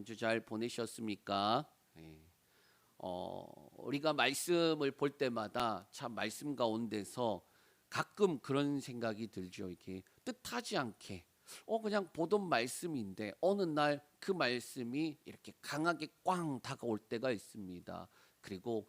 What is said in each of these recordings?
한 주 잘 보내셨습니까? 예. 우리가 말씀을 볼 때마다 참 말씀 가운데서 가끔 그런 생각이 들죠. 이렇게 뜻하지 않게 그냥 보던 말씀인데 어느 날 그 말씀이 이렇게 강하게 꽝 다가올 때가 있습니다. 그리고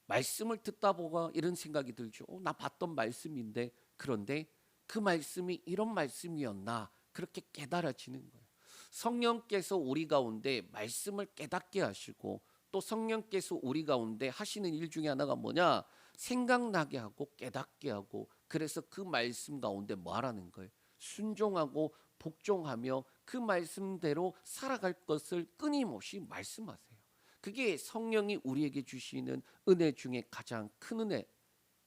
말씀을 듣다 보가 이런 생각이 들죠. 나 봤던 말씀인데 그런데 그 말씀이 이런 말씀이었나 그렇게 깨달아지는 거예요. 성령께서 우리 가운데 말씀을 깨닫게 하시고 또 성령께서 우리 가운데 하시는 일 중에 하나가 뭐냐? 생각나게 하고 깨닫게 하고 그래서 그 말씀 가운데 뭐 하라는 거예요? 순종하고 복종하며 그 말씀대로 살아갈 것을 끊임없이 말씀하세요. 그게 성령이 우리에게 주시는 은혜 중에 가장 큰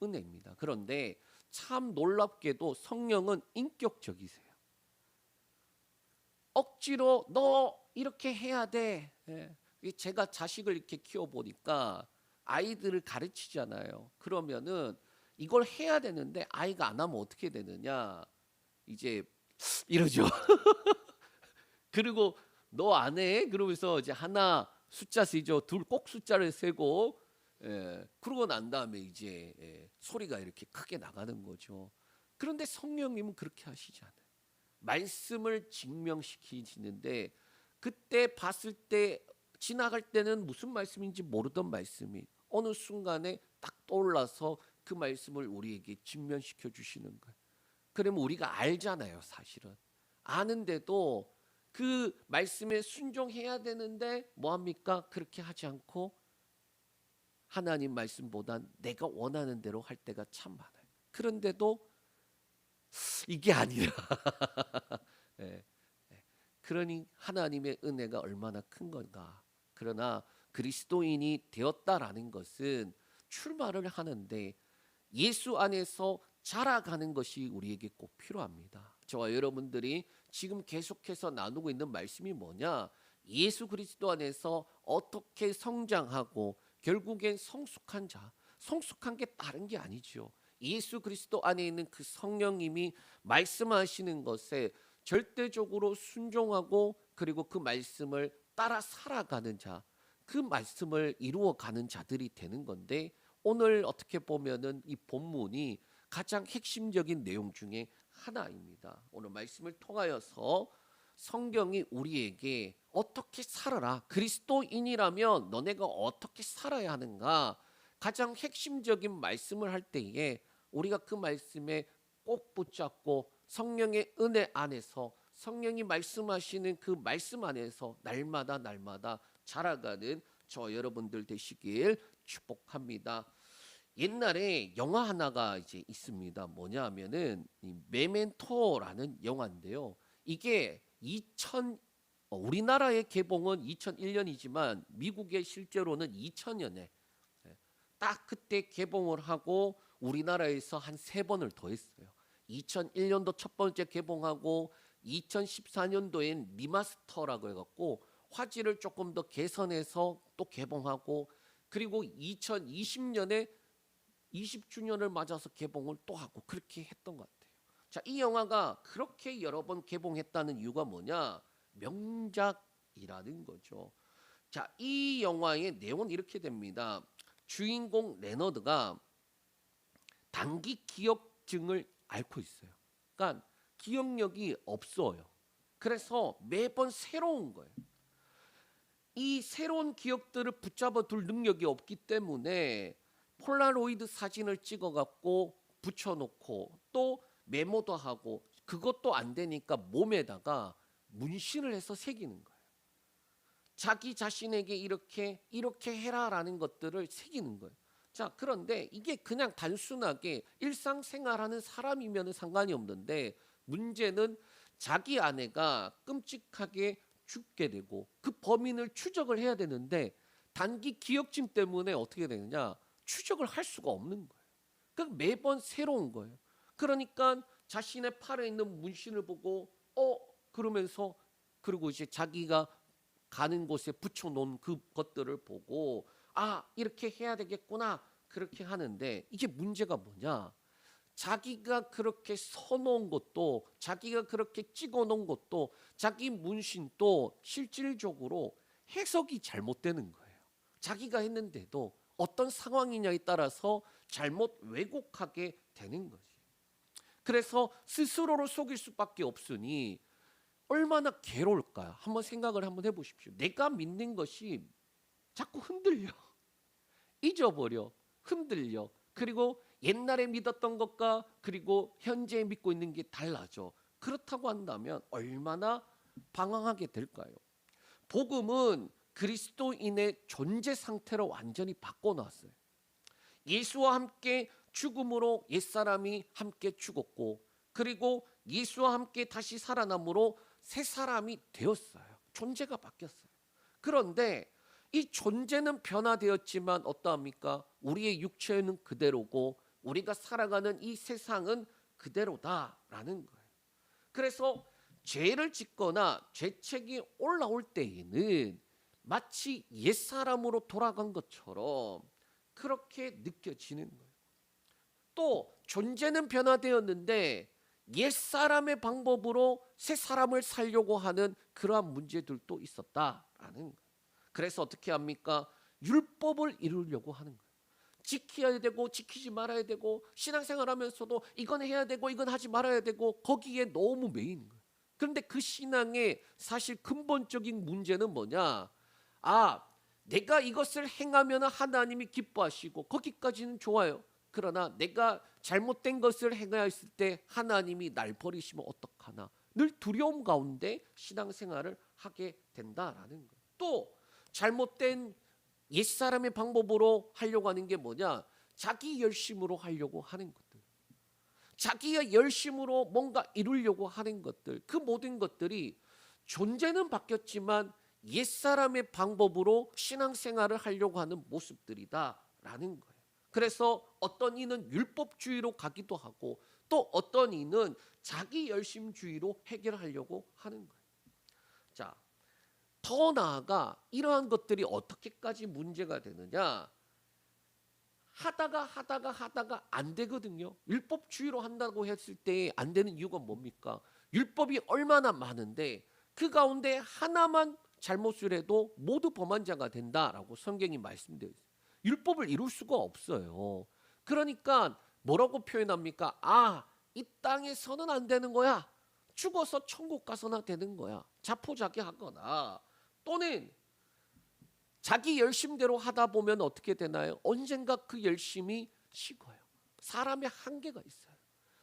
은혜입니다. 그런데 참 놀랍게도 성령은 인격적이세요. 억지로 너 이렇게 해야 돼. 예. 제가 자식을 이렇게 키워보니까 아이들을 가르치잖아요. 그러면은 이걸 해야 되는데 아이가 안 하면 어떻게 되느냐? 이제 이러죠. 그리고 너 안 해? 그러면서 이제 하나 숫자 세죠. 둘 꼭 숫자를 세고 그러고 난 다음에 이제 소리가 이렇게 크게 나가는 거죠. 그런데 성령님은 그렇게 하시지 않아요. 말씀을 증명시키시는데 그때 봤을 때 지나갈 때는 무슨 말씀인지 모르던 말씀이 어느 순간에 딱 떠올라서 그 말씀을 우리에게 증명시켜 주시는 거예요. 그러면 우리가 알잖아요, 사실은. 아는데도 그 말씀에 순종해야 되는데 뭐합니까? 그렇게 하지 않고 하나님 말씀보단 내가 원하는 대로 할 때가 참 많아요. 그런데도 이게 아니라 예, 예. 그러니 하나님의 은혜가 얼마나 큰 건가. 그러나 그리스도인이 되었다라는 것은 출마를 하는데 예수 안에서 자라가는 것이 우리에게 꼭 필요합니다. 저와 여러분들이 지금 계속해서 나누고 있는 말씀이 뭐냐? 예수 그리스도 안에서 어떻게 성장하고 결국엔 성숙한 자, 성숙한 게 다른 게 아니죠. 예수 그리스도 안에 있는 그 성령님이 말씀하시는 것에 절대적으로 순종하고 그리고 그 말씀을 따라 살아가는 자, 그 말씀을 이루어가는 자들이 되는 건데 오늘 어떻게 보면은 이 본문이 가장 핵심적인 내용 중에 하나입니다. 오늘 말씀을 통하여서 성경이 우리에게 어떻게 살아라, 그리스도인이라면 너네가 어떻게 살아야 하는가 가장 핵심적인 말씀을 할 때에 우리가 그 말씀에 꼭 붙잡고 성령의 은혜 안에서 성령이 말씀하시는 그 말씀 안에서 날마다 자라가는 저 여러분들 되시길 축복합니다. 옛날에 영화 하나가 이제 있습니다. 뭐냐 하면은 이 메멘토라는 영화인데요. 이게 우리나라의 개봉은 2001년이지만 미국의 실제로는 2000년에 딱 그때 개봉을 하고 우리나라에서 한 3번을 더 했어요. 2001년도 첫 번째 개봉하고 2014년도엔 리마스터라고 해갖고 화질을 조금 더 개선해서 또 개봉하고 그리고 2020년에 20주년을 맞아서 개봉을 또 하고 그렇게 했던 것 같아요. 자, 이 영화가 그렇게 여러 번 개봉했다는 이유가 뭐냐? 명작이라는 거죠. 자, 이 영화의 내용은 이렇게 됩니다. 주인공 레너드가 단기 기억증을 앓고 있어요. 그러니까 기억력이 없어요. 그래서 매번 새로운 거예요. 이 새로운 기억들을 붙잡아 둘 능력이 없기 때문에 폴라로이드 사진을 찍어갖고 붙여놓고 또 메모도 하고 그것도 안 되니까 몸에다가 문신을 해서 새기는 거예요. 자기 자신에게 이렇게 해라라는 것들을 새기는 거예요. 자, 그런데 이게 그냥 단순하게 일상생활하는 사람이면 상관이 없는데 문제는 자기 아내가 끔찍하게 죽게 되고 그 범인을 추적을 해야 되는데 단기 기억증 때문에 어떻게 되느냐? 추적을 할 수가 없는 거예요. 그 매번 새로운 거예요. 그러니까 자신의 팔에 있는 문신을 보고 그러면서 그리고 이제 자기가 가는 곳에 붙여놓은 그 것들을 보고 이렇게 해야 되겠구나 그렇게 하는데 이게 문제가 뭐냐? 자기가 그렇게 써놓은 것도, 자기가 그렇게 찍어놓은 것도, 자기 문신도 실질적으로 해석이 잘못되는 거예요. 자기가 했는데도 어떤 상황이냐에 따라서 잘못 왜곡하게 되는 거지. 그래서 스스로를 속일 수밖에 없으니 얼마나 괴로울까요? 한번 생각을 한번 해보십시오. 내가 믿는 것이 자꾸 흔들려, 잊어버려, 흔들려. 그리고 옛날에 믿었던 것과 그리고 현재 믿고 있는 게 달라져. 그렇다고 한다면 얼마나 방황하게 될까요? 복음은 그리스도인의 존재 상태를 완전히 바꿔놨어요. 예수와 함께 죽음으로 옛사람이 함께 죽었고, 그리고 예수와 함께 다시 살아남으로 새 사람이 되었어요. 존재가 바뀌었어요. 그런데 이 존재는 변화되었지만 어떠합니까? 우리의 육체는 그대로고 우리가 살아가는 이 세상은 그대로다라는 거예요. 그래서 죄를 짓거나 죄책이 올라올 때에는 마치 옛사람으로 돌아간 것처럼 그렇게 느껴지는 거예요. 또 존재는 변화되었는데 옛사람의 방법으로 새 사람을 살려고 하는 그러한 문제들도 있었다라는 거예요. 그래서 어떻게 합니까? 율법을 이루려고 하는 거예요. 지켜야 되고 지키지 말아야 되고, 신앙생활하면서도 이건 해야 되고 이건 하지 말아야 되고, 거기에 너무 매이는 거예요. 그런데 그 신앙의 사실 근본적인 문제는 뭐냐? 내가 이것을 행하면 하나님이 기뻐하시고 거기까지는 좋아요. 그러나 내가 잘못된 것을 행하였을 때 하나님이 날 버리시면 어떡하나, 늘 두려움 가운데 신앙생활을 하게 된다라는 거예요. 또 잘못된 옛사람의 방법으로 하려고 하는 게 뭐냐? 자기 열심으로 하려고 하는 것들, 자기가 열심으로 뭔가 이루려고 하는 것들, 그 모든 것들이 존재는 바뀌었지만 옛사람의 방법으로 신앙생활을 하려고 하는 모습들이다라는 거예요. 그래서 어떤 이는 율법주의로 가기도 하고, 또 어떤 이는 자기 열심주의로 해결하려고 하는 거예요. 자, 더 나아가 이러한 것들이 어떻게까지 문제가 되느냐? 하다가 안 되거든요. 율법주의로 한다고 했을 때 안 되는 이유가 뭡니까? 율법이 얼마나 많은데 그 가운데 하나만 잘못을 해도 모두 범한 자가 된다라고 성경이 말씀되어 있어요. 율법을 이룰 수가 없어요. 그러니까 뭐라고 표현합니까? 이 땅에서는 안 되는 거야. 죽어서 천국 가서나 되는 거야. 자포자기하거나, 또는 자기 열심대로 하다 보면 어떻게 되나요? 언젠가 그 열심이 식어요. 사람의 한계가 있어요.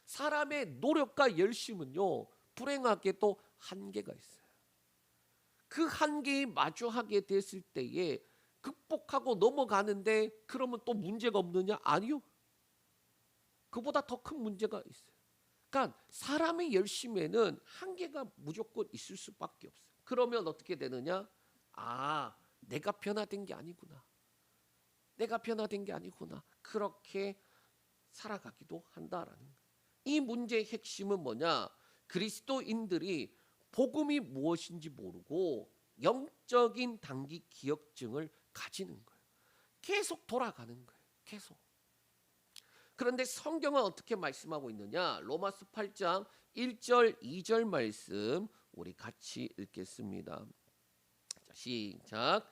사람의 노력과 열심은요, 불행하게도 한계가 있어요. 그 한계에 마주하게 됐을 때에 극복하고 넘어가는데 그러면 또 문제가 없느냐? 아니요. 그보다 더 큰 문제가 있어요. 그러니까 사람의 열심에는 한계가 무조건 있을 수밖에 없어요. 그러면 어떻게 되느냐? 내가 변화된 게 아니구나. 내가 변화된 게 아니구나. 그렇게 살아가기도 한다라는 거예요. 이 문제의 핵심은 뭐냐? 그리스도인들이 복음이 무엇인지 모르고 영적인 단기 기억증을 가지는 거예요. 계속 돌아가는 거예요. 계속. 그런데 성경은 어떻게 말씀하고 있느냐? 로마서 8장 1절 2절 말씀 우리 같이 읽겠습니다. 자, 시작.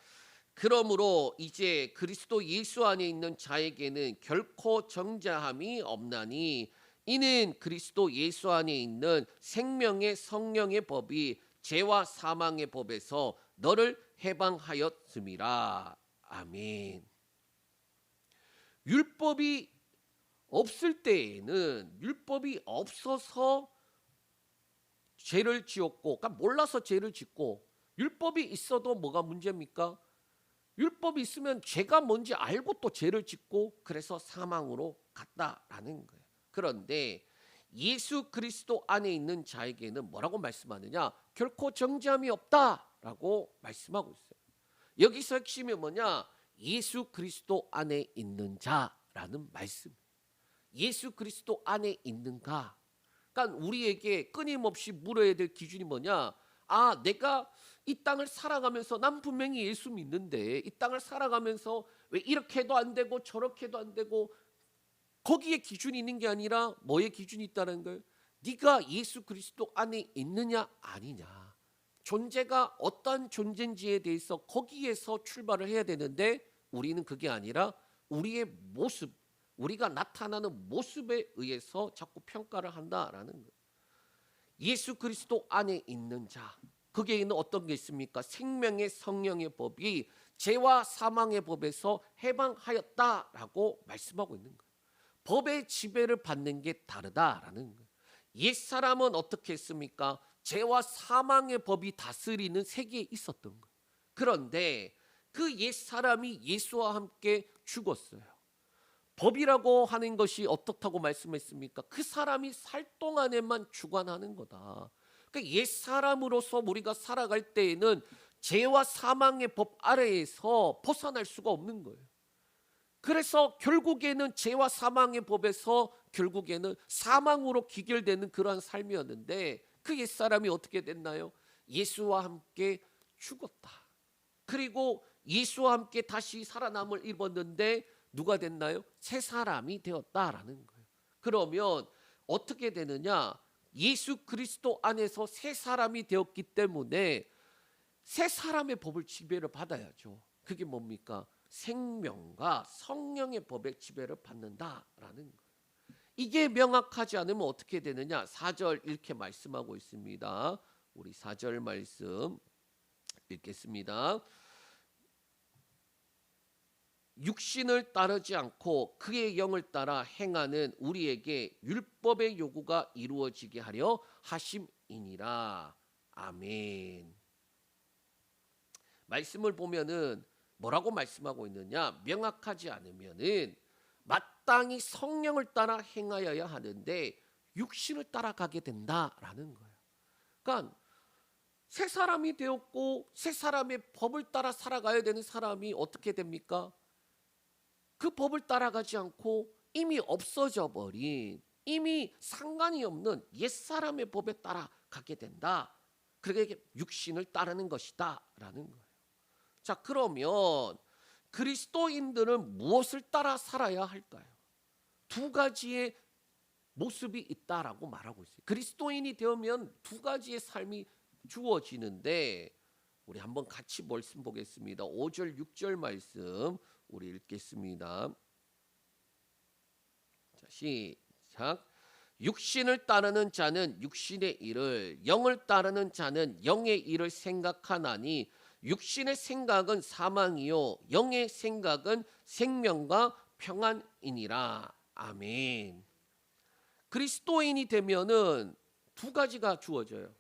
그러므로 이제 그리스도 예수 안에 있는 자에게는 결코 정죄함이 없나니 이는 그리스도 예수 안에 있는 생명의 성령의 법이 죄와 사망의 법에서 너를 해방하였음이라. 아멘. 율법이 없을 때에는, 율법이 없어서 죄를 지었고, 그러니까 몰라서 죄를 짓고, 율법이 있어도 뭐가 문제입니까? 율법이 있으면 죄가 뭔지 알고 또 죄를 짓고, 그래서 사망으로 갔다라는 거예요. 그런데 예수 그리스도 안에 있는 자에게는 뭐라고 말씀하느냐? 결코 정죄함이 없다라고 말씀하고 있어요. 여기서 핵심이 뭐냐? 예수 그리스도 안에 있는 자라는 말씀. 예수 그리스도 안에 있는가? 그러니까 우리에게 끊임없이 물어야 될 기준이 뭐냐? 내가 이 땅을 살아가면서 난 분명히 예수 믿는데 이 땅을 살아가면서 왜 이렇게도 안 되고 저렇게도 안 되고 거기에 기준이 있는 게 아니라 뭐의 기준이 있다는 거예요? 네가 예수 그리스도 안에 있느냐 아니냐. 존재가 어떤 존재인지에 대해서 거기에서 출발을 해야 되는데 우리는 그게 아니라 우리의 모습, 우리가 나타나는 모습에 의해서 자꾸 평가를 한다라는 거예요. 예수 그리스도 안에 있는 자, 거기에는 어떤 게 있습니까? 생명의 성령의 법이 죄와 사망의 법에서 해방하였다라고 말씀하고 있는 거예요. 법의 지배를 받는 게 다르다라는 거예요. 옛사람은 어떻게 했습니까? 죄와 사망의 법이 다스리는 세계에 있었던 거예요. 그런데 그 옛사람이 예수와 함께 죽었어요. 법이라고 하는 것이 어떻다고 말씀했습니까? 그 사람이 살 동안에만 주관하는 거다. 그러니까 옛사람으로서 우리가 살아갈 때에는 죄와 사망의 법 아래에서 벗어날 수가 없는 거예요. 그래서 결국에는 죄와 사망의 법에서 결국에는 사망으로 기결되는 그러한 삶이었는데 그 옛사람이 어떻게 됐나요? 예수와 함께 죽었다. 그리고 예수와 함께 다시 살아남을 입었는데 누가 됐나요? 새 사람이 되었다라는 거예요. 그러면 어떻게 되느냐? 예수 그리스도 안에서 새 사람이 되었기 때문에 새 사람의 법을 지배를 받아야죠. 그게 뭡니까? 생명과 성령의 법의 지배를 받는다라는 거예요. 이게 명확하지 않으면 어떻게 되느냐? 4절 이렇게 말씀하고 있습니다. 우리 4절 말씀 읽겠습니다. 육신을 따르지 않고 그의 영을 따라 행하는 우리에게 율법의 요구가 이루어지게 하려 하심이니라. 아멘. 말씀을 보면은 뭐라고 말씀하고 있느냐? 명확하지 않으면은 마땅히 성령을 따라 행하여야 하는데 육신을 따라가게 된다라는 거예요. 그러니까 새 사람이 되었고 새 사람의 법을 따라 살아가야 되는 사람이 어떻게 됩니까? 그 법을 따라가지 않고 이미 없어져 버린, 이미 상관이 없는 옛사람의 법에 따라가게 된다. 그게 육신을 따르는 것이다 라는 거예요. 자, 그러면 그리스도인들은 무엇을 따라 살아야 할까요? 두 가지의 모습이 있다라고 말하고 있어요. 그리스도인이 되면 두 가지의 삶이 주어지는데 우리 한번 같이 말씀 보겠습니다. 5절 6절 말씀 우리 읽겠습니다. 자, 시작. 육신을 따르는 자는 육신의 일을, 영을 따르는 자는 영의 일을 생각하나니 육신의 생각은 사망이요 영의 생각은 생명과 평안이니라. 아멘. 그리스도인이 되면은 두 가지가 주어져요.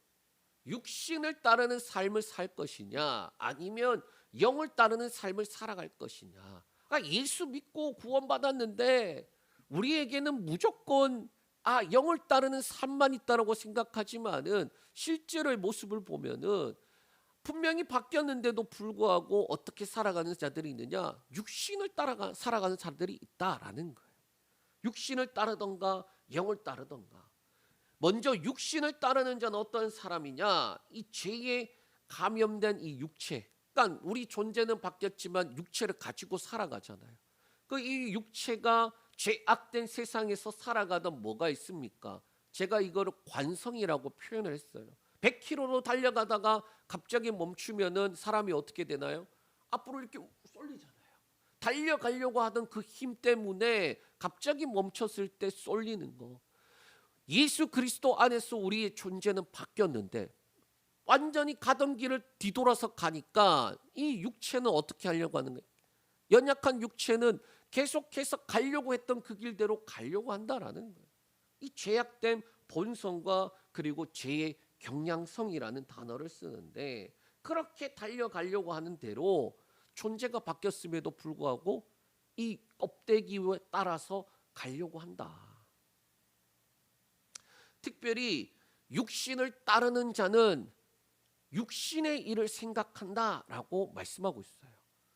육신을 따르는 삶을 살 것이냐 아니면 영을 따르는 삶을 살아갈 것이냐. 그러니까 예수 믿고 구원받았는데 우리에게는 무조건 영을 따르는 삶만 있다라고 생각하지만은 실제로의 모습을 보면은 분명히 바뀌었는데도 불구하고 어떻게 살아가는 자들이 있느냐? 육신을 따라 살아가는 자들이 있다라는 거예요. 육신을 따르던가 영을 따르던가. 먼저 육신을 따르는 자는 어떤 사람이냐? 이 죄에 감염된 이 육체. 그러니까 우리 존재는 바뀌었지만 육체를 가지고 살아가잖아요. 그 이 육체가 죄악된 세상에서 살아가던 뭐가 있습니까? 제가 이거를 관성이라고 표현을 했어요. 100km로 달려가다가 갑자기 멈추면은 사람이 어떻게 되나요? 앞으로 이렇게 쏠리잖아요. 달려가려고 하던 그 힘 때문에 갑자기 멈췄을 때 쏠리는 거. 예수 그리스도 안에서 우리의 존재는 바뀌었는데 완전히 가던 길을 뒤돌아서 가니까 이 육체는 어떻게 하려고 하는 거예요? 연약한 육체는 계속해서 가려고 했던 그 길대로 가려고 한다라는 거예요. 이 죄악된 본성과 그리고 죄의 경향성이라는 단어를 쓰는데 그렇게 달려가려고 하는 대로 존재가 바뀌었음에도 불구하고 이 껍데기에 따라서 가려고 한다. 특별히 육신을 따르는 자는 육신의 일을 생각한다라고 말씀하고 있어요.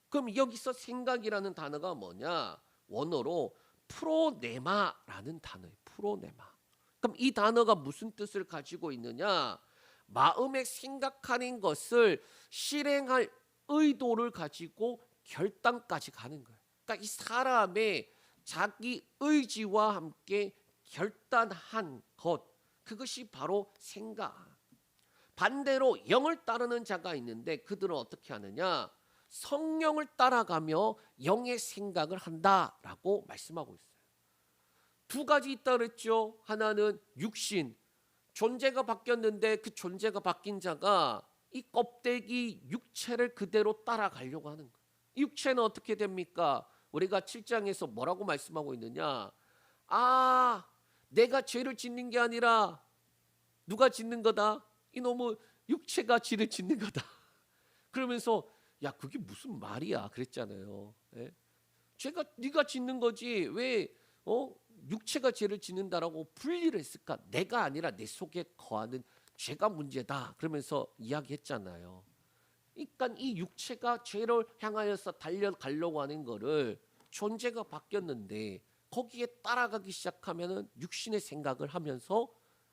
그럼 여기서 생각이라는 단어가 뭐냐? 원어로 프로네마라는 단어예요. 프로네마. 그럼 이 단어가 무슨 뜻을 가지고 있느냐? 마음에 생각하는 것을 실행할 의도를 가지고 결단까지 가는 거예요. 그러니까 이 사람의 자기 의지와 함께 결단한 것, 그것이 바로 생각. 반대로 영을 따르는 자가 있는데 그들은 어떻게 하느냐? 성령을 따라가며 영의 생각을 한다라고 말씀하고 있어요. 두 가지 있다 그랬죠. 하나는 육신, 존재가 바뀌었는데 그 존재가 바뀐 자가 이 껍데기 육체를 그대로 따라가려고 하는 거예요. 이 육체는 어떻게 됩니까? 우리가 7장에서 뭐라고 말씀하고 있느냐? 아, 내가 죄를 짓는 게 아니라 누가 짓는 거다? 이놈의 육체가 죄를 짓는 거다. 그러면서 야, 그게 무슨 말이야 그랬잖아요. 예? 죄가 네가 짓는 거지 왜 육체가 죄를 짓는다라고 분리를 했을까? 내가 아니라 내 속에 거하는 죄가 문제다. 그러면서 이야기했잖아요. 그러니까 이 육체가 죄를 향하여서 달려가려고 하는 거를 존재가 바뀌었는데 거기에 따라가기 시작하면은 육신의 생각을 하면서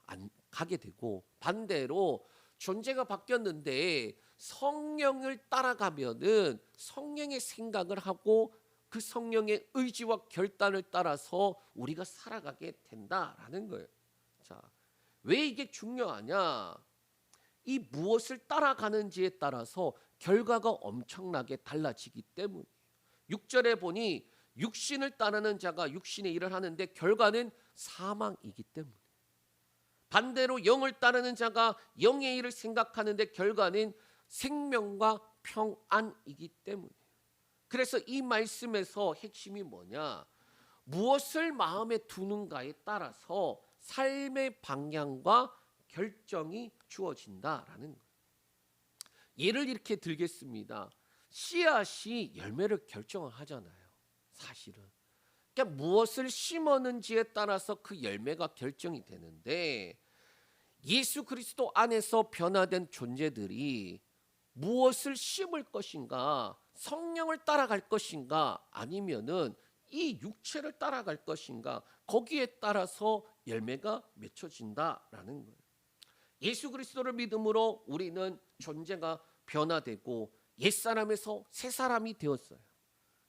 안 가게 되고, 반대로 존재가 바뀌었는데 성령을 따라가면은 성령의 생각을 하고 그 성령의 의지와 결단을 따라서 우리가 살아가게 된다라는 거예요. 자, 왜 이게 중요하냐? 이 무엇을 따라가는지에 따라서 결과가 엄청나게 달라지기 때문이에요. 6절에 보니 육신을 따르는 자가 육신의 일을 하는데 결과는 사망이기 때문에, 반대로 영을 따르는 자가 영의 일을 생각하는데 결과는 생명과 평안이기 때문에. 그래서 이 말씀에서 핵심이 뭐냐? 무엇을 마음에 두는가에 따라서 삶의 방향과 결정이 주어진다라는 거예요. 예를 이렇게 들겠습니다. 씨앗이 열매를 결정을 하잖아요. 사실은. 그러니까 무엇을 심었는지에 따라서 그 열매가 결정이 되는데, 예수 그리스도 안에서 변화된 존재들이 무엇을 심을 것인가, 성령을 따라갈 것인가, 아니면은 이 육체를 따라갈 것인가, 거기에 따라서 열매가 맺혀진다라는 거예요. 예수 그리스도를 믿음으로 우리는 존재가 변화되고 옛사람에서 새 사람이 되었어요.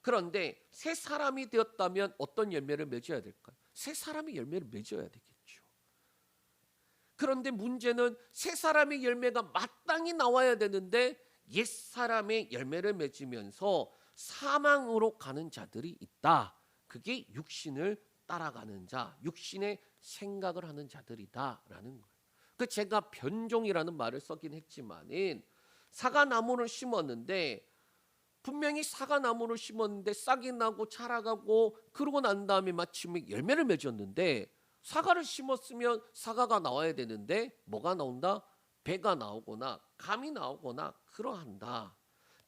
그런데 새 사람이 되었다면 어떤 열매를 맺어야 될까요? 새 사람이 열매를 맺어야 되겠죠. 그런데 문제는 새 사람의 열매가 마땅히 나와야 되는데 옛 사람의 열매를 맺으면서 사망으로 가는 자들이 있다. 그게 육신을 따라가는 자, 육신의 생각을 하는 자들이다라는 거예요. 그 제가 변종이라는 말을 쓰긴 했지만은 사과나무를 심었는데 분명히 사과나무를 심었는데 싹이 나고 자라가고 그러고 난 다음에 마침 열매를 맺었는데, 사과를 심었으면 사과가 나와야 되는데 뭐가 나온다? 배가 나오거나 감이 나오거나 그러한다.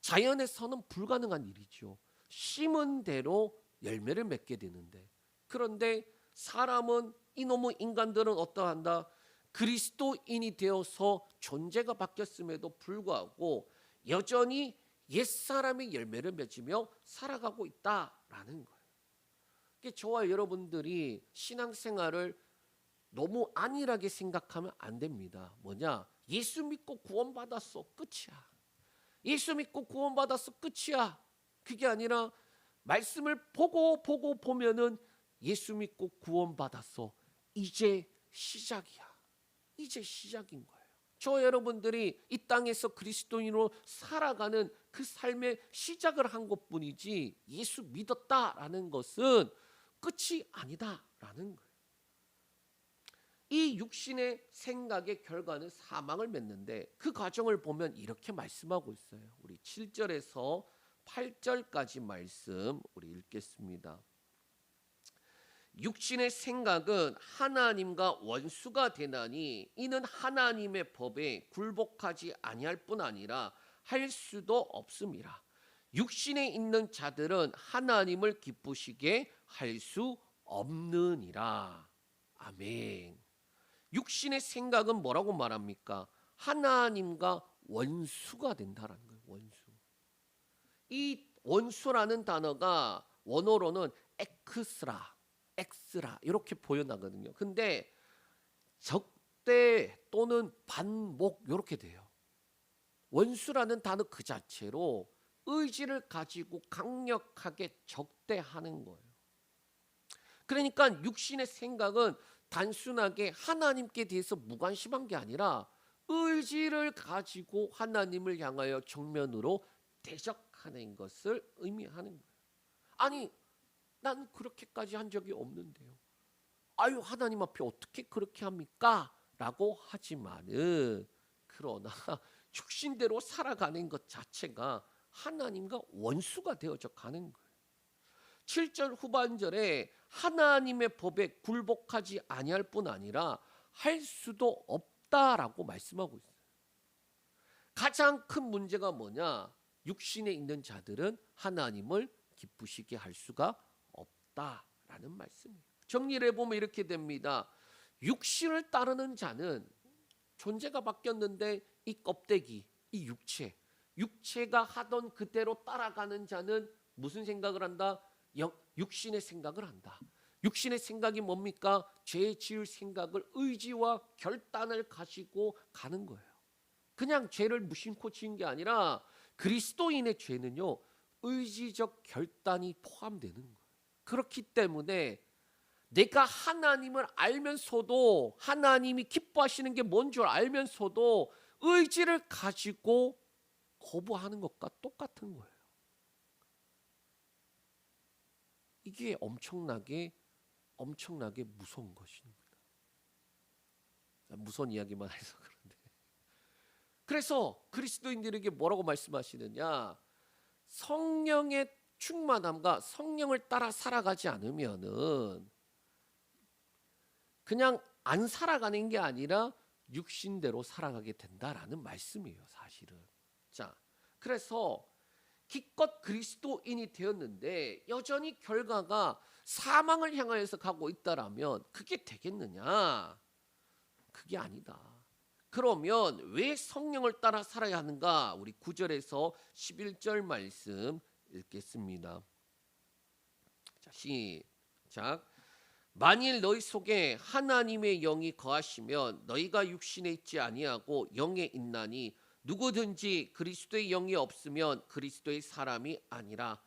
자연에서는 불가능한 일이죠. 심은 대로 열매를 맺게 되는데, 그런데 사람은, 이놈의 인간들은 어떠한다? 그리스도인이 되어서 존재가 바뀌었음에도 불구하고 여전히 옛사람의 열매를 맺으며 살아가고 있다라는 거예요. 저와 여러분들이 신앙생활을 너무 안일하게 생각하면 안 됩니다. 뭐냐? 예수 믿고 구원받았어, 끝이야. 예수 믿고 구원받았어, 끝이야. 그게 아니라 말씀을 보고 보면은 예수 믿고 구원받았어, 이제 시작이야. 이제 시작인 거예요. 저 여러분들이 이 땅에서 그리스도인으로 살아가는 그 삶의 시작을 한 것뿐이지 예수 믿었다라는 것은 끝이 아니다라는 거예요. 이 육신의 생각의 결과는 사망을 맺는데 그 과정을 보면 이렇게 말씀하고 있어요. 우리 7절에서 8절까지 말씀 우리 읽겠습니다. 육신의 생각은 하나님과 원수가 되나니 이는 하나님의 법에 굴복하지 아니할 뿐 아니라 할 수도 없음이라. 육신에 있는 자들은 하나님을 기쁘시게 할 수 없느니라. 아멘. 육신의 생각은 뭐라고 말합니까? 하나님과 원수가 된다라는 거예요. 원수. 이 원수라는 단어가 원어로는 엑스라 이렇게 보여나거든요. 근데 적대 또는 반목 이렇게 돼요. 원수라는 단어 그 자체로 의지를 가지고 강력하게 적대하는 거예요. 그러니까 육신의 생각은 단순하게 하나님께 대해서 무관심한 게 아니라 의지를 가지고 하나님을 향하여 정면으로 대적하는 것을 의미하는 거예요. 아니, 난 그렇게까지 한 적이 없는데요. 아유, 하나님 앞에 어떻게 그렇게 합니까? 라고 하지만은, 그러나 육신대로 살아가는 것 자체가 하나님과 원수가 되어져 가는 거예요. 7절 후반절에 하나님의 법에 굴복하지 아니할 뿐 아니라 할 수도 없다라고 말씀하고 있어요. 가장 큰 문제가 뭐냐? 육신에 있는 자들은 하나님을 기쁘시게 할 수가 없다라는 말씀이에요. 정리를 해보면 이렇게 됩니다. 육신을 따르는 자는 존재가 바뀌었는데 이 껍데기, 이 육체가 하던 그대로 따라가는 자는 무슨 생각을 한다? 육신의 생각을 한다. 육신의 생각이 뭡니까? 죄 지을 생각을 의지와 결단을 가지고 가는 거예요. 그냥 죄를 무심코 지은 게 아니라 그리스도인의 죄는요, 의지적 결단이 포함되는 거예요. 그렇기 때문에 내가 하나님을 알면서도, 하나님이 기뻐하시는 게 뭔 줄 알면서도 의지를 가지고 거부하는 것과 똑같은 거예요. 이게 엄청나게 무서운 것입니다. 무서운 이야기만 해서 그런데. 그래서 그리스도인들에게 뭐라고 말씀하시느냐? 성령의 충만함과 성령을 따라 살아가지 않으면은 그냥 안 살아가는 게 아니라 육신대로 살아가게 된다라는 말씀이에요, 사실은. 자, 그래서 기껏 그리스도인이 되었는데 여전히 결과가 사망을 향하여서 가고 있다라면 그게 되겠느냐? 그게 아니다. 그러면 왜 성령을 따라 살아야 하는가? 우리 9절에서 11절 말씀 읽겠습니다. 자, 시작. 만일 너희 속에 하나님의 영이 거하시면 너희가 육신에 있지 아니하고 영에 있나니 누구든지 그리스도의 영이 없으면 그리스도의 사람이 아니라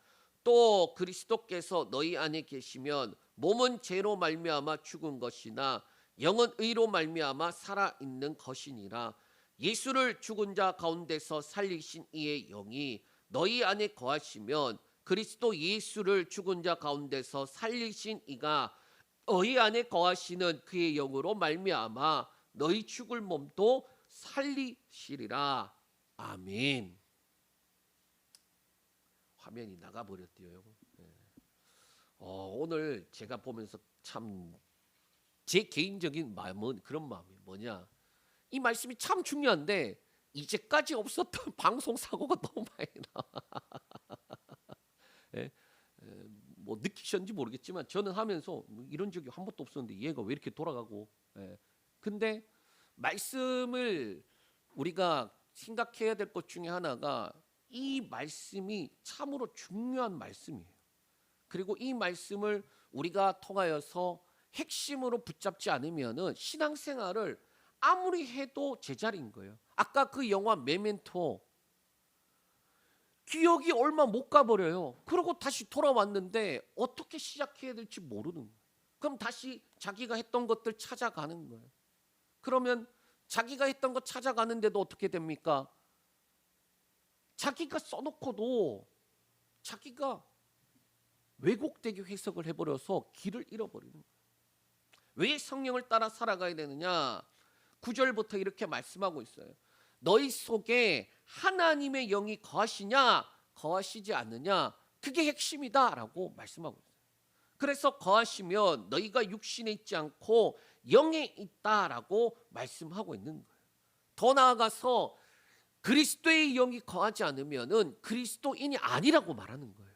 또 그리스도께서 너희 안에 계시면 몸은 죄로 말미암아 죽은 것이나 영은 의로 말미암아 살아있는 것이니라. 예수를 죽은 자 가운데서 살리신 이의 영이 너희 안에 거하시면 그리스도 예수를 죽은 자 가운데서 살리신 이가 너희 안에 거하시는 그의 영으로 말미암아 너희 죽을 몸도 살리시리라. 아멘. 화면이 나가버렸대요. 오늘 제가 보면서 참 제 개인적인 마음은 그런 마음이에요. 뭐냐? 이 말씀이 참 중요한데 이제까지 없었던 방송 사고가 너무 많이 나와. 예? 뭐 느끼셨는지 모르겠지만 저는 하면서 이런 적이 한 번도 없었는데 얘가 왜 이렇게 돌아가고. 근데 말씀을 우리가 생각해야 될 것 중에 하나가 이 말씀이 참으로 중요한 말씀이에요. 그리고 이 말씀을 우리가 통하여서 핵심으로 붙잡지 않으면은 신앙생활을 아무리 해도 제자리인 거예요. 아까 그 영화 메멘토, 기억이 얼마 못 가버려요. 그러고 다시 돌아왔는데 어떻게 시작해야 될지 모르는 거예요. 그럼 다시 자기가 했던 것들 찾아가는 거예요. 그러면 자기가 했던 거 찾아가는데도 어떻게 됩니까? 자기가 써놓고도 자기가 왜곡되게 해석을 해버려서 길을 잃어버리는 거예요. 왜 성령을 따라 살아가야 되느냐? 9절부터 이렇게 말씀하고 있어요. 너희 속에 하나님의 영이 거하시냐 거하시지 않느냐, 그게 핵심이다 라고 말씀하고 있어요. 그래서 거하시면 너희가 육신에 있지 않고 영에 있다라고 말씀하고 있는 거예요. 더 나아가서 그리스도의 영이 거하지 않으면은 그리스도인이 아니라고 말하는 거예요.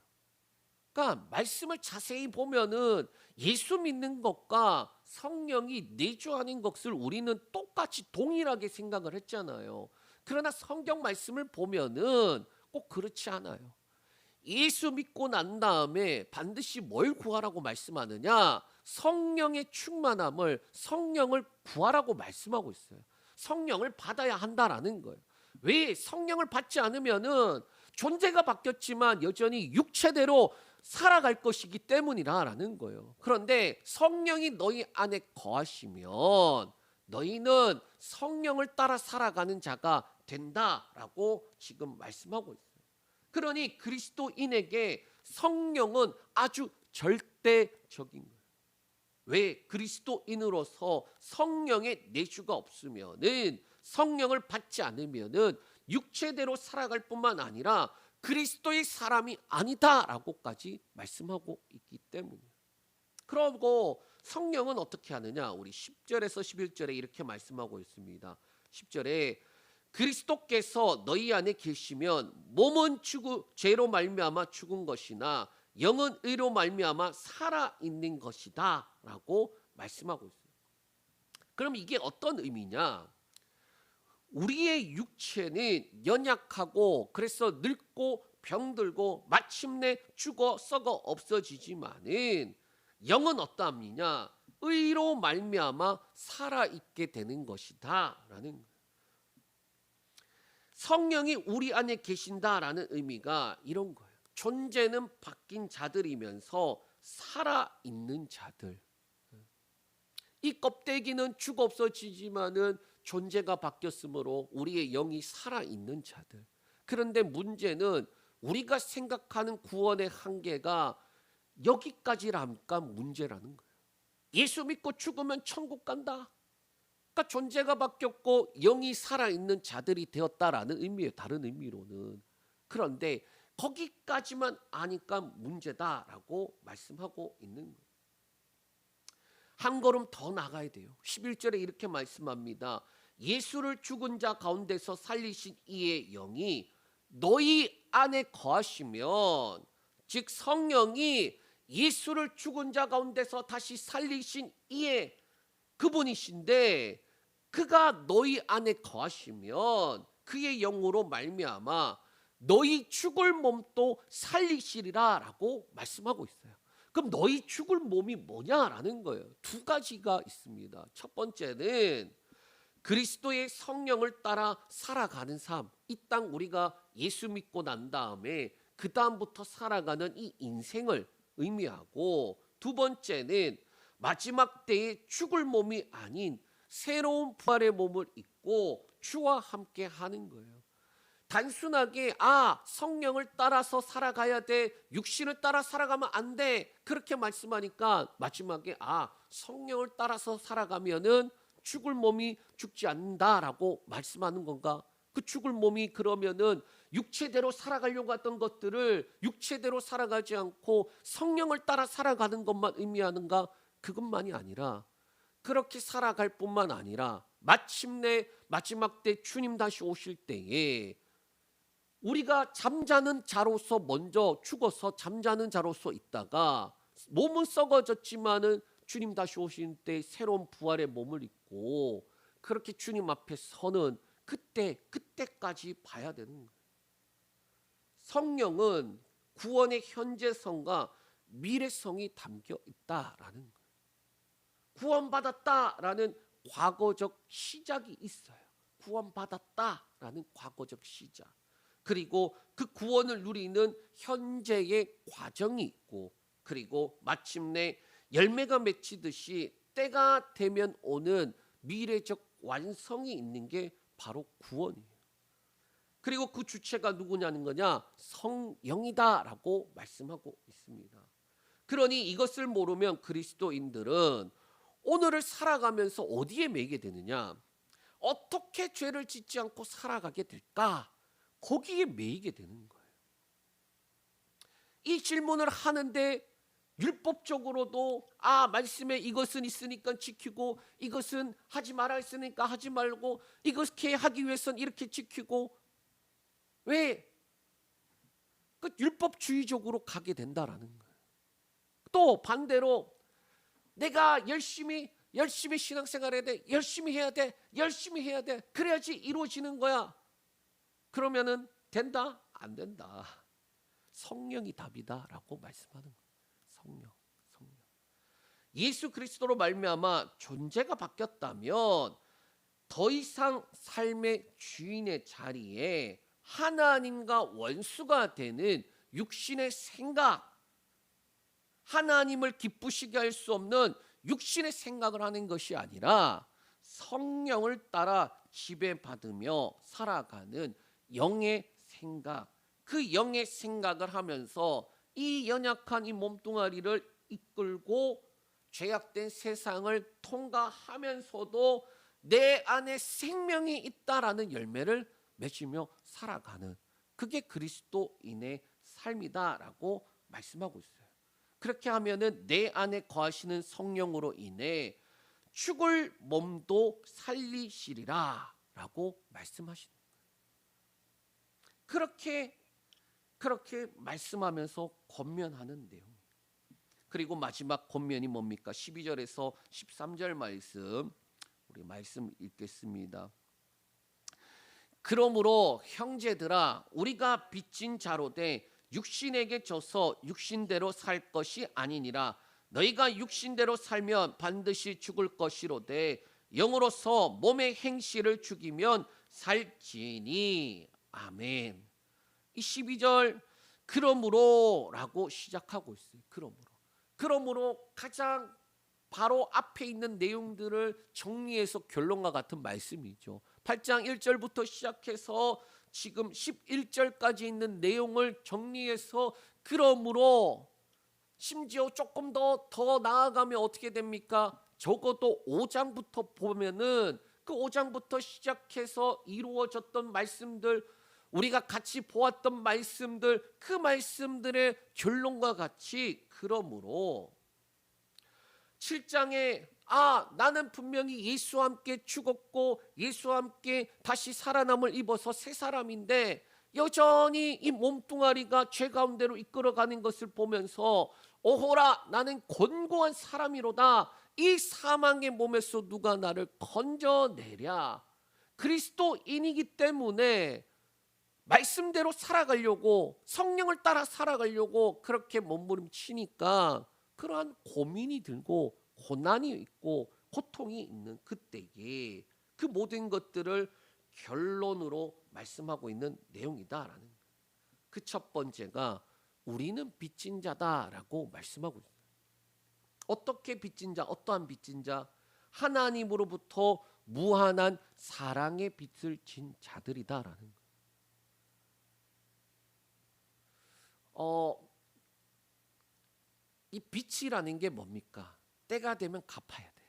그러니까 말씀을 자세히 보면은 예수 믿는 것과 성령이 내주하는 것을 우리는 똑같이 동일하게 생각을 했잖아요. 그러나 성경 말씀을 보면은 꼭 그렇지 않아요. 예수 믿고 난 다음에 반드시 뭘 구하라고 말씀하느냐? 성령의 충만함을, 성령을 구하라고 말씀하고 있어요. 성령을 받아야 한다라는 거예요. 왜? 성령을 받지 않으면은 존재가 바뀌었지만 여전히 육체대로 살아갈 것이기 때문이라는 거예요. 그런데 성령이 너희 안에 거하시면 너희는 성령을 따라 살아가는 자가 된다라고 지금 말씀하고 있어요. 그러니 그리스도인에게 성령은 아주 절대적인 거예요. 왜? 그리스도인으로서 성령의 내주가 없으면은, 성령을 받지 않으면은 육체대로 살아갈 뿐만 아니라 그리스도의 사람이 아니다라고까지 말씀하고 있기 때문이에요. 그러고 성령은 어떻게 하느냐? 우리 10절에서 11절에 이렇게 말씀하고 있습니다. 10절에 그리스도께서 너희 안에 계시면 몸은 죄로 말미암아 죽은 것이나 영은 의로 말미암아 살아 있는 것이다라고 말씀하고 있어요. 그럼 이게 어떤 의미냐? 우리의 육체는 연약하고 그래서 늙고 병들고 마침내 죽어 썩어 없어지지만은 영은 어떠함이냐? 의로 말미암아 살아 있게 되는 것이다라는 거예요. 성령이 우리 안에 계신다라는 의미가 이런 거예요. 존재는 바뀐 자들이면서 살아있는 자들. 이 껍데기는 죽어 없어지지만은 존재가 바뀌었으므로 우리의 영이 살아있는 자들. 그런데 문제는 우리가 생각하는 구원의 한계가 여기까지라니까 문제라는 거예요. 예수 믿고 죽으면 천국 간다. 그러니까 존재가 바뀌었고 영이 살아있는 자들이 되었다라는 의미예요. 다른 의미로는. 그런데 거기까지만 아니까 문제다라고 말씀하고 있는 거예요. 한 걸음 더 나가야 돼요. 11절에 이렇게 말씀합니다. 예수를 죽은 자 가운데서 살리신 이의 영이 너희 안에 거하시면, 즉 성령이 예수를 죽은 자 가운데서 다시 살리신 이의 그분이신데 그가 너희 안에 거하시면 그의 영으로 말미암아 너희 죽을 몸도 살리시리라라고 말씀하고 있어요. 그럼 너희 죽을 몸이 뭐냐라는 거예요. 두 가지가 있습니다. 첫 번째는 그리스도의 성령을 따라 살아가는 삶. 이 땅 우리가 예수 믿고 난 다음에 그 다음부터 살아가는 이 인생을 의미하고, 두 번째는 마지막 때에 죽을 몸이 아닌 새로운 부활의 몸을 입고 주와 함께 하는 거예요. 단순하게 성령을 따라서 살아가야 돼, 육신을 따라 살아가면 안 돼, 그렇게 말씀하니까 마지막에 성령을 따라서 살아가면은 죽을 몸이 죽지 않는다라고 말씀하는 건가? 그 죽을 몸이 그러면은 육체대로 살아가려고 했던 것들을 육체대로 살아가지 않고 성령을 따라 살아가는 것만 의미하는가? 그것만이 아니라 그렇게 살아갈 뿐만 아니라 마침내 마지막 때 주님 다시 오실 때에 우리가 잠자는 자로서 먼저 죽어서 잠자는 자로서 있다가 몸은 썩어졌지만은 주님 다시 오실 때 새로운 부활의 몸을 입고 그렇게 주님 앞에 서는 그때까지 봐야 되는 거예요. 성령은 구원의 현재성과 미래성이 담겨 있다라는 거예요. 구원받았다라는 과거적 시작이 있어요. 구원받았다라는 과거적 시작. 그리고 그 구원을 누리는 현재의 과정이 있고, 그리고 마침내 열매가 맺히듯이 때가 되면 오는 미래적 완성이 있는 게 바로 구원이에요. 그리고 그 주체가 누구냐는 거냐? 성령이다라고 말씀하고 있습니다. 그러니 이것을 모르면 그리스도인들은 오늘을 살아가면서 어디에 매이게 되느냐? 어떻게 죄를 짓지 않고 살아가게 될까? 거기에 매이게 되는 거예요. 이 질문을 하는데 율법적으로도 말씀에 이것은 있으니까 지키고 이것은 하지 말아 있으니까 하지 말고 이렇게 하기 위해서는 이렇게 지키고, 왜? 그 율법주의적으로 가게 된다라는 거예요. 또 반대로 내가 열심히 신앙생활해야 돼, 열심히 해야 돼, 그래야지 이루어지는 거야. 그러면은 된다? 안 된다. 성령이 답이다라고 말씀하는 거예요. 성령. 예수 그리스도로 말미암아 존재가 바뀌었다면 더 이상 삶의 주인의 자리에 하나님과 원수가 되는 육신의 생각, 하나님을 기쁘시게 할 수 없는 육신의 생각을 하는 것이 아니라 성령을 따라 지배받으며 살아가는 영의 생각, 그 영의 생각을 하면서 이 연약한 이 몸뚱아리를 이끌고 죄악된 세상을 통과하면서도 내 안에 생명이 있다라는 열매를 맺으며 살아가는, 그게 그리스도인의 삶이다라고 말씀하고 있어요. 그렇게 하면은 내 안에 거하시는 성령으로 인해 죽을 몸도 살리시리라 라고 말씀하시는 거예요. 그렇게 말씀하면서 권면하는 내용. 그리고 마지막 권면이 뭡니까? 12절에서 13절 말씀, 우리 말씀 읽겠습니다. 그러므로 형제들아, 우리가 빚진 자로되 육신에게 져서 육신대로 살 것이 아니니라. 너희가 육신대로 살면 반드시 죽을 것이로되 영으로서 몸의 행실을 죽이면 살지니. 아멘. 이 12절 그러므로라고 시작하고 있어요. 그러므로 가장 바로 앞에 있는 내용들을 정리해서 결론과 같은 말씀이죠. 8장 1절부터 시작해서 지금 11절까지 있는 내용을 정리해서 그러므로, 심지어 조금 더 나아가면 어떻게 됩니까? 적어도 5장부터 보면은 그 5장부터 시작해서 이루어졌던 말씀들, 우리가 같이 보았던 말씀들, 그 말씀들의 결론과 같이 그러므로 7장에 나는 분명히 예수와 함께 죽었고 예수와 함께 다시 살아남을 입어서 새 사람인데 여전히 이 몸뚱아리가 죄 가운데로 이끌어가는 것을 보면서 오호라, 나는 곤고한 사람이로다. 이 사망의 몸에서 누가 나를 건져내랴. 그리스도인이기 때문에 말씀대로 살아가려고, 성령을 따라 살아가려고 그렇게 몸부림치니까 그러한 고민이 들고 고난이 있고 고통이 있는 그때에 그 모든 것들을 결론으로 말씀하고 있는 내용이다라는, 그 첫 번째가 우리는 빚진 자다라고 말씀하고 있어요. 어떻게 빚진 자, 어떠한 빚진 자? 하나님으로부터 무한한 사랑의 빚을 진 자들이다라는 거예요. 이 빚이라는 게 뭡니까? 때가 되면 갚아야 돼요.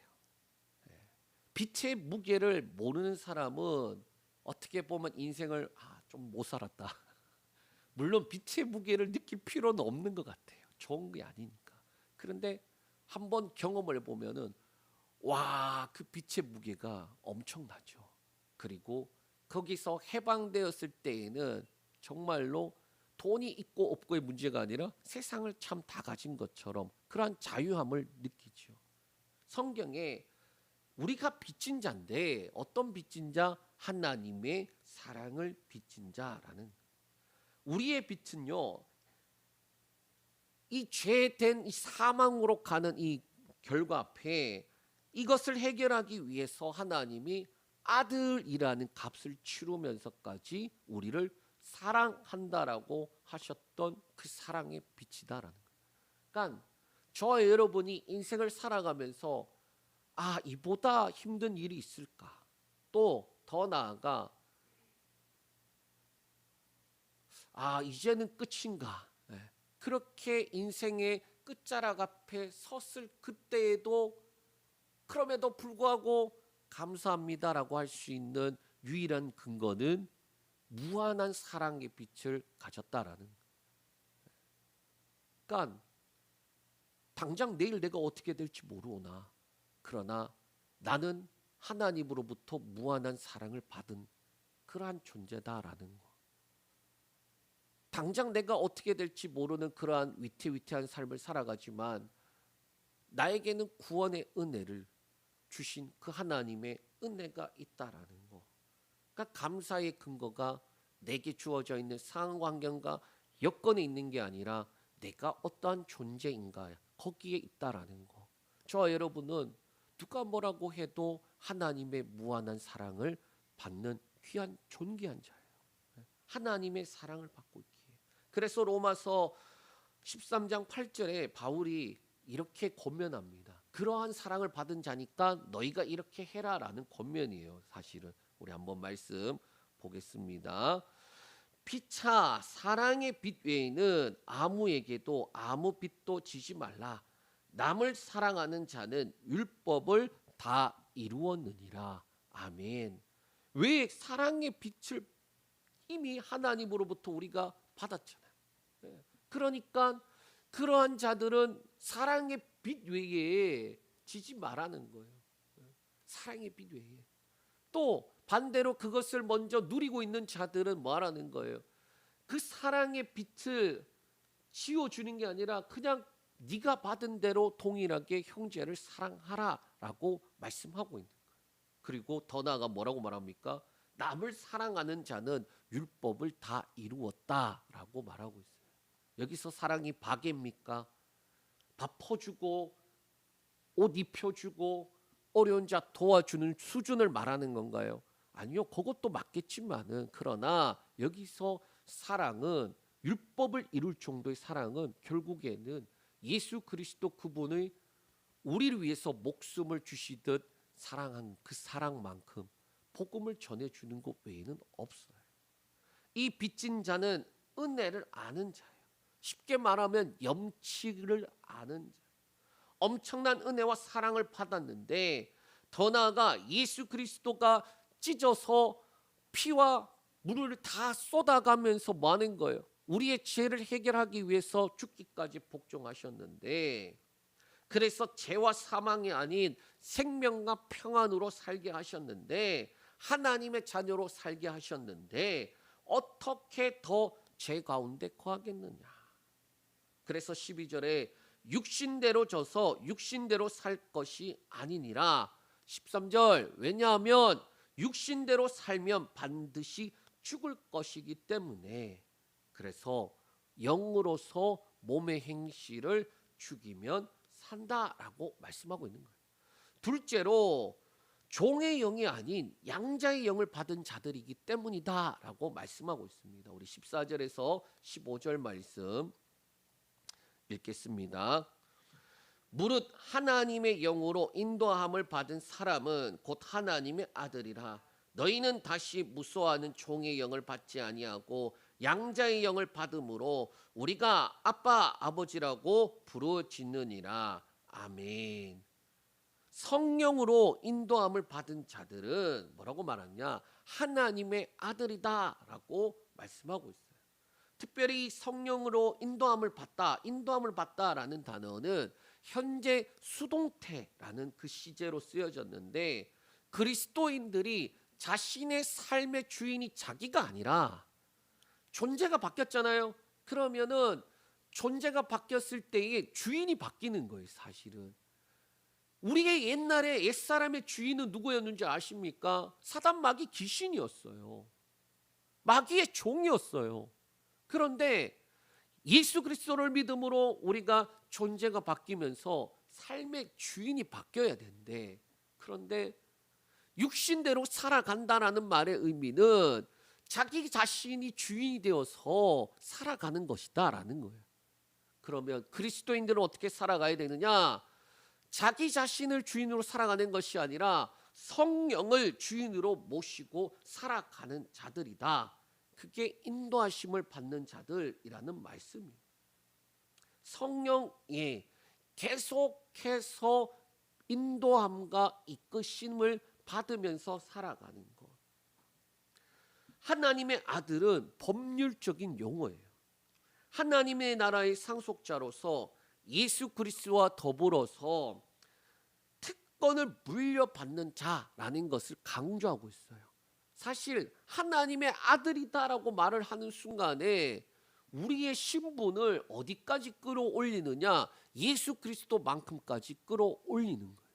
빚의 무게를 모르는 사람은 어떻게 보면 인생을 좀 못 살았다. 물론 빚의 무게를 느낄 필요는 없는 것 같아요. 좋은 게 아니니까. 그런데 한번 경험을 해보면은 그 빚의 무게가 엄청나죠. 그리고 거기서 해방되었을 때에는 정말로 돈이 있고 없고의 문제가 아니라 세상을 참 다 가진 것처럼 그러한 자유함을 느끼죠. 성경에 우리가 빚진 자인데 어떤 빚진 자? 하나님의 사랑을 빚진 자라는, 우리의 빚은요, 이 죄된 이 사망으로 가는 이 결과 앞에 이것을 해결하기 위해서 하나님이 아들이라는 값을 치르면서까지 우리를 사랑한다라고 하셨던 그 사랑의 빛이다라는 거예요. 그러니까 저와 여러분이 인생을 살아가면서 이보다 힘든 일이 있을까? 또 더 나아가 이제는 끝인가? 그렇게 인생의 끝자락 앞에 섰을 그때에도 그럼에도 불구하고 감사합니다라고 할 수 있는 유일한 근거는 무한한 사랑의 빛을 가졌다라는. 그러니까 당장 내일 내가 어떻게 될지 모르오나 그러나 나는 하나님으로부터 무한한 사랑을 받은 그러한 존재다라는 거. 당장 내가 어떻게 될지 모르는 그러한 위태위태한 삶을 살아가지만 나에게는 구원의 은혜를 주신 그 하나님의 은혜가 있다라는 거. 그러니까 감사의 근거가 내게 주어져 있는 상황 환경과 여건에 있는 게 아니라 내가 어떠한 존재인가 거기에 있다라는 거. 저와 여러분은 누가 뭐라고 해도 하나님의 무한한 사랑을 받는 귀한 존귀한 자예요. 하나님의 사랑을 받고 있기에. 그래서 로마서 13장 8절에 바울이 이렇게 권면합니다. 그러한 사랑을 받은 자니까 너희가 이렇게 해라라는 권면이에요. 사실은 우리 한번 말씀 보겠습니다. 피차 사랑의 빛 외에는 아무에게도 아무 빛도 지지 말라. 남을 사랑하는 자는 율법을 다 이루었느니라. 아멘. 왜 사랑의 빛을 이미 하나님으로부터 우리가 받았잖아요. 그러니까 그러한 자들은 사랑의 빛 외에 지지 말라는 거예요. 사랑의 빛 외에. 또 반대로 그것을 먼저 누리고 있는 자들은 뭐 하라는 거예요? 그 사랑의 빛을 지워주는 게 아니라 그냥 네가 받은 대로 동일하게 형제를 사랑하라라고 말씀하고 있는 거예요. 그리고 더 나아가 뭐라고 말합니까? 남을 사랑하는 자는 율법을 다 이루었다라고 말하고 있어요. 여기서 사랑이 박애입니까? 밥 퍼주고 옷 입혀주고 어려운 자 도와주는 수준을 말하는 건가요? 아니요, 그것도 맞겠지만은 그러나 여기서 사랑은 율법을 이룰 정도의 사랑은 결국에는 예수 그리스도 그분의 우리를 위해서 목숨을 주시듯 사랑한 그 사랑만큼 복음을 전해주는 것 외에는 없어요. 이 빚진 자는 은혜를 아는 자예요. 쉽게 말하면 염치를 아는 자. 엄청난 은혜와 사랑을 받았는데 더 나아가 예수 그리스도가 찢어서 피와 물을 다 쏟아가면서 뭐 하는 거예요? 우리의 죄를 해결하기 위해서 죽기까지 복종하셨는데, 그래서 죄와 사망이 아닌 생명과 평안으로 살게 하셨는데, 하나님의 자녀로 살게 하셨는데 어떻게 더 죄 가운데 거하겠느냐. 그래서 12절에 육신대로 져서 육신대로 살 것이 아니니라. 13절, 왜냐하면 육신대로 살면 반드시 죽을 것이기 때문에, 그래서 영으로서 몸의 행실을 죽이면 산다라고 말씀하고 있는 거예요. 둘째로 종의 영이 아닌 양자의 영을 받은 자들이기 때문이다라고 말씀하고 있습니다. 우리 14절에서 15절 말씀 읽겠습니다. 무릇 하나님의 영으로 인도함을 받은 사람은 곧 하나님의 아들이라. 너희는 다시 무소하는 종의 영을 받지 아니하고 양자의 영을 받음으로 우리가 아빠 아버지라고 부르짖느니라. 아멘. 성령으로 인도함을 받은 자들은 뭐라고 말하냐? 하나님의 아들이다라고 말씀하고 있어요. 특별히 성령으로 인도함을 받다라는 단어는 현재 수동태라는 그 시제로 쓰여졌는데, 그리스도인들이 자신의 삶의 주인이 자기가 아니라 존재가 바뀌었잖아요. 그러면은 존재가 바뀌었을 때에 주인이 바뀌는 거예요. 사실은 우리의 옛날에 옛사람의 주인은 누구였는지 아십니까? 사단 마귀 귀신이었어요. 마귀의 종이었어요. 그런데 예수 그리스도를 믿음으로 우리가 존재가 바뀌면서 삶의 주인이 바뀌어야 되는데, 그런데 육신대로 살아간다라는 말의 의미는 자기 자신이 주인이 되어서 살아가는 것이다라는 거예요. 그러면 그리스도인들은 어떻게 살아가야 되느냐? 자기 자신을 주인으로 살아가는 것이 아니라 성령을 주인으로 모시고 살아가는 자들이다. 그게 인도하심을 받는 자들이라는 말씀이에요. 성령이 계속해서 인도함과 이끄심을 받으면서 살아가는 것. 하나님의 아들은 법률적인 용어예요. 하나님의 나라의 상속자로서 예수 그리스도와 더불어서 특권을 물려받는 자라는 것을 강조하고 있어요. 사실 하나님의 아들이다라고 말을 하는 순간에 우리의 신분을 어디까지 끌어올리느냐? 예수 그리스도만큼까지 끌어올리는 거예요.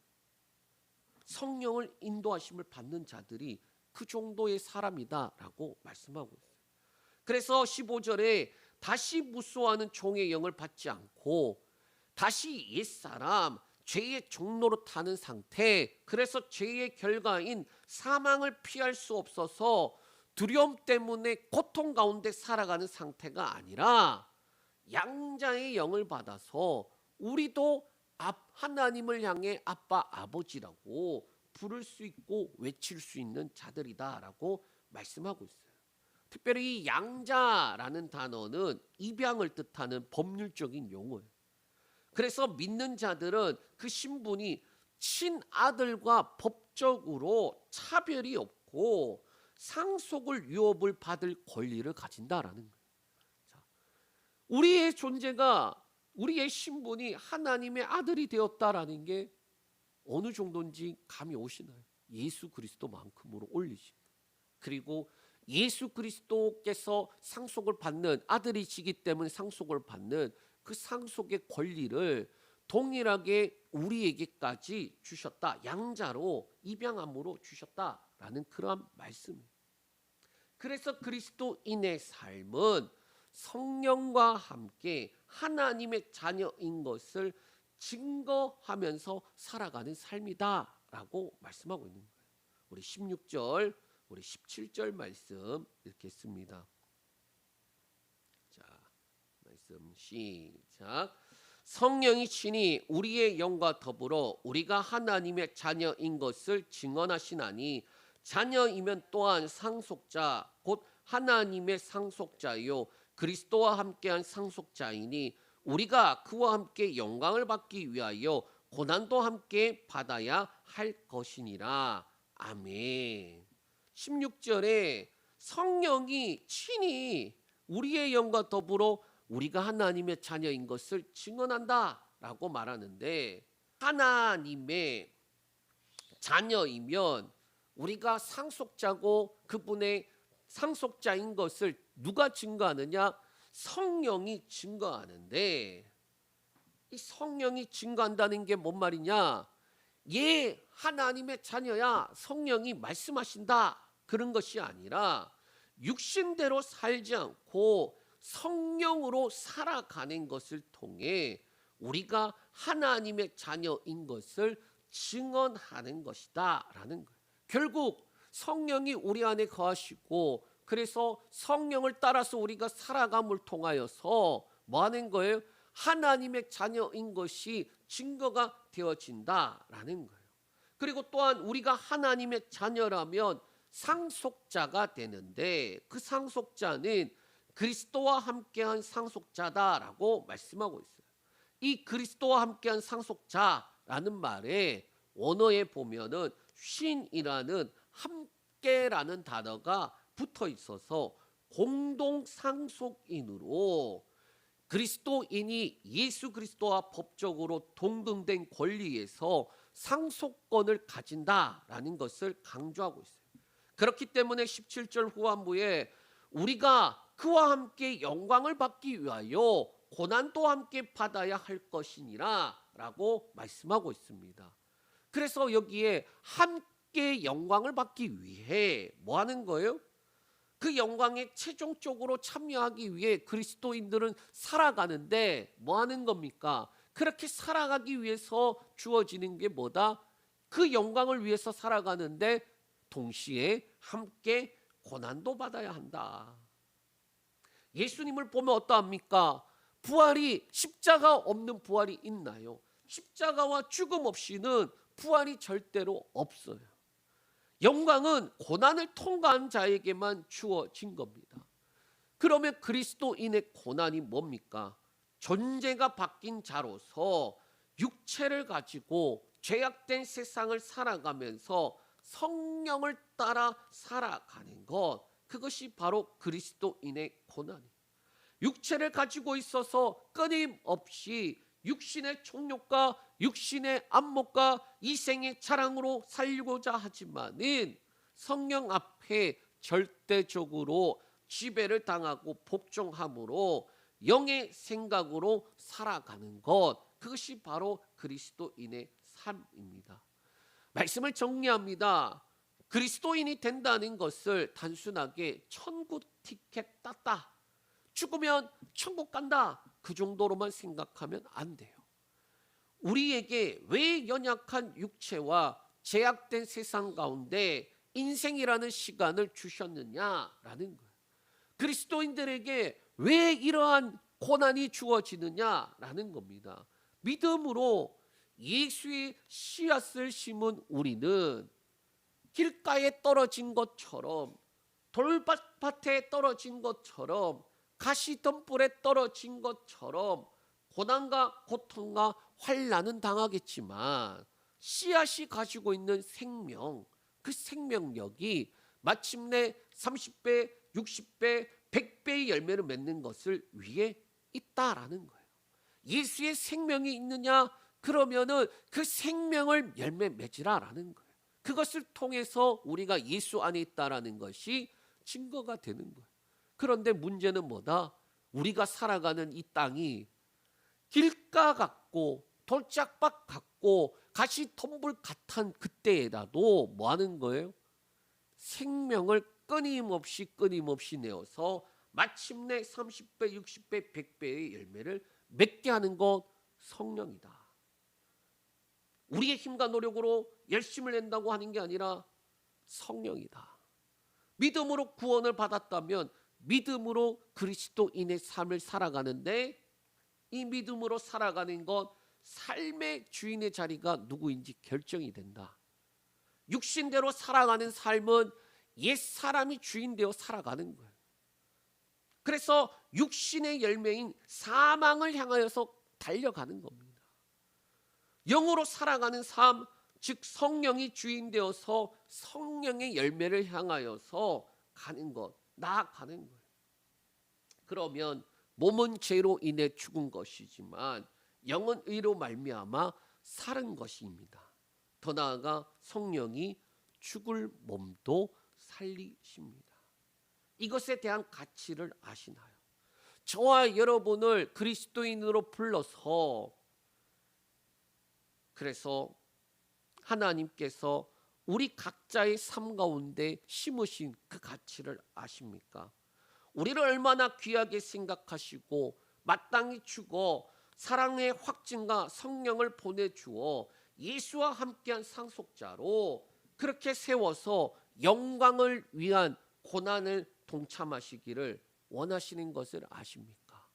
성령을 인도하심을 받는 자들이 그 정도의 사람이다라고 말씀하고 있어요. 그래서 15절에 다시 무소하는 종의 영을 받지 않고 다시 옛사람 죄의 종로로 타는 상태, 그래서 죄의 결과인 사망을 피할 수 없어서 두려움 때문에 고통 가운데 살아가는 상태가 아니라 양자의 영을 받아서 우리도 하나님을 향해 아빠 아버지라고 부를 수 있고 외칠 수 있는 자들이다라고 말씀하고 있어요. 특별히 이 양자라는 단어는 입양을 뜻하는 법률적인 용어예요. 그래서 믿는 자들은 그 신분이 친아들과 법적으로 차별이 없고 상속을 유업을 받을 권리를 가진다라는 거예요. 자, 우리의 존재가, 우리의 신분이 하나님의 아들이 되었다라는 게 어느 정도인지 감이 오시나요? 예수 그리스도만큼으로 올리십니다. 그리고 예수 그리스도께서 상속을 받는, 아들이시기 때문에 상속을 받는 그 상속의 권리를 동일하게 우리에게까지 주셨다. 양자로 입양함으로 주셨다라는 그러한 말씀이에요. 그래서 그리스도인의 삶은 성령과 함께 하나님의 자녀인 것을 증거하면서 살아가는 삶이다라고 말씀하고 있는 거예요. 우리 16절, 우리 17절 말씀 읽겠습니다. 자, 말씀 시작. 성령이 친히 우리의 영과 더불어 우리가 하나님의 자녀인 것을 증언하시나니 자녀이면 또한 상속자 곧 하나님의 상속자요 그리스도와 함께한 상속자이니 우리가 그와 함께 영광을 받기 위하여 고난도 함께 받아야 할 것이니라. 아멘. 16절에 성령이 친히 우리의 영과 더불어 우리가 하나님의 자녀인 것을 증언한다라고 말하는데, 하나님의 자녀이면 우리가 상속자고 그분의 상속자인 것을 누가 증거하느냐? 성령이 증거하는데, 이 성령이 증거한다는 게 뭔 말이냐? 얘 하나님의 자녀야, 성령이 말씀하신다, 그런 것이 아니라 육신대로 살지 않고 성령으로 살아가는 것을 통해 우리가 하나님의 자녀인 것을 증언하는 것이다 라는 거예요. 결국 성령이 우리 안에 거하시고, 그래서 성령을 따라서 우리가 살아감을 통하여서 뭐 하는 거예요? 하나님의 자녀인 것이 증거가 되어진다라는 거예요. 그리고 또한 우리가 하나님의 자녀라면 상속자가 되는데, 그 상속자는 그리스도와 함께한 상속자다라고 말씀하고 있어요. 이 그리스도와 함께한 상속자라는 말에 원어에 보면은 쉰이라는 함께라는 단어가 붙어 있어서 공동 상속인으로 그리스도인이 예수 그리스도와 법적으로 동등된 권리에서 상속권을 가진다라는 것을 강조하고 있어요. 그렇기 때문에 17절 후반부에 우리가 그와 함께 영광을 받기 위하여 고난도 함께 받아야 할 것이니라 라고 말씀하고 있습니다. 그래서 여기에 함께 영광을 받기 위해 뭐 하는 거예요? 그 영광에 최종적으로 참여하기 위해 그리스도인들은 살아가는데 뭐 하는 겁니까? 그렇게 살아가기 위해서 주어지는 게 뭐다? 그 영광을 위해서 살아가는데 동시에 함께 고난도 받아야 한다. 예수님을 보면 어떠합니까? 부활이, 십자가 없는 부활이 있나요? 십자가와 죽음 없이는 부활이 절대로 없어요. 영광은 고난을 통과한 자에게만 주어진 겁니다. 그러면 그리스도인의 고난이 뭡니까? 존재가 바뀐 자로서 육체를 가지고 죄악된 세상을 살아가면서 성령을 따라 살아가는 것, 그것이 바로 그리스도인의 고난이에요. 육체를 가지고 있어서 끊임없이 육신의 총욕과 육신의 안목과 이생의 자랑으로 살고자 하지만은 성령 앞에 절대적으로 지배를 당하고 복종함으로 영의 생각으로 살아가는 것, 그것이 바로 그리스도인의 삶입니다. 말씀을 정리합니다. 그리스도인이 된다는 것을 단순하게 천국 티켓 땄다, 죽으면 천국 간다, 그 정도로만 생각하면 안 돼요. 우리에게 왜 연약한 육체와 제약된 세상 가운데 인생이라는 시간을 주셨느냐라는 거예요. 그리스도인들에게 왜 이러한 고난이 주어지느냐라는 겁니다. 믿음으로 예수의 씨앗을 심은 우리는 길가에 떨어진 것처럼, 돌밭에 떨어진 것처럼, 가시덤불에 떨어진 것처럼 고난과 고통과 환난은 당하겠지만 씨앗이 가지고 있는 생명, 그 생명력이 마침내 30배, 60배, 100배의 열매를 맺는 것을 위해 있다라는 거예요. 예수의 생명이 있느냐? 그러면은 그 생명을 열매 맺으라라는 거예요. 그것을 통해서 우리가 예수 안에 있다라는 것이 증거가 되는 거예요. 그런데 문제는 뭐다? 우리가 살아가는 이 땅이 길가 같고 돌짝밭 같고 가시덤불 같은 그때에라도 뭐 하는 거예요? 생명을 끊임없이 내어서 마침내 30배, 60배, 100배의 열매를 맺게 하는 것 성령이다. 우리의 힘과 노력으로 열심을 낸다고 하는 게 아니라 성령이다. 믿음으로 구원을 받았다면 믿음으로 그리스도인의 삶을 살아가는데, 이 믿음으로 살아가는 것, 삶의 주인의 자리가 누구인지 결정이 된다. 육신대로 살아가는 삶은 옛사람이 주인되어 살아가는 거예요. 그래서 육신의 열매인 사망을 향하여서 달려가는 겁니다. 영으로 살아가는 삶, 즉 성령이 주인되어서 성령의 열매를 향하여서 가는 것, 나아가는 거예요. 그러면 몸은 죄로 인해 죽은 것이지만 영은 의로 말미암아 살은 것입니다. 더 나아가 성령이 죽을 몸도 살리십니다. 이것에 대한 가치를 아시나요? 저와 여러분을 그리스도인으로 불러서, 그래서 하나님께서 우리 각자의 삶 가운데 심으신 그 가치를 아십니까? 우리를 얼마나 귀하게 생각하시고 마땅히 주고 사랑의 확증과 성령을 보내주어 예수와 함께한 상속자로 그렇게 세워서 영광을 위한 고난을 동참하시기를 원하시는 것을 아십니까?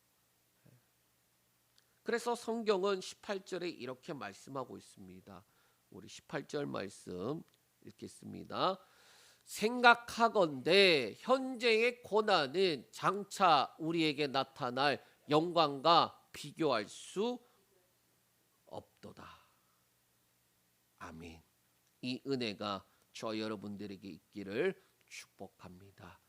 그래서 성경은 18절에 이렇게 말씀하고 있습니다. 우리 18절 말씀 읽겠습니다. 생각하건대 현재의 고난은 장차 우리에게 나타날 영광과 비교할 수 없도다. 아멘. 이 은혜가 저 여러분들에게 있기를 축복합니다.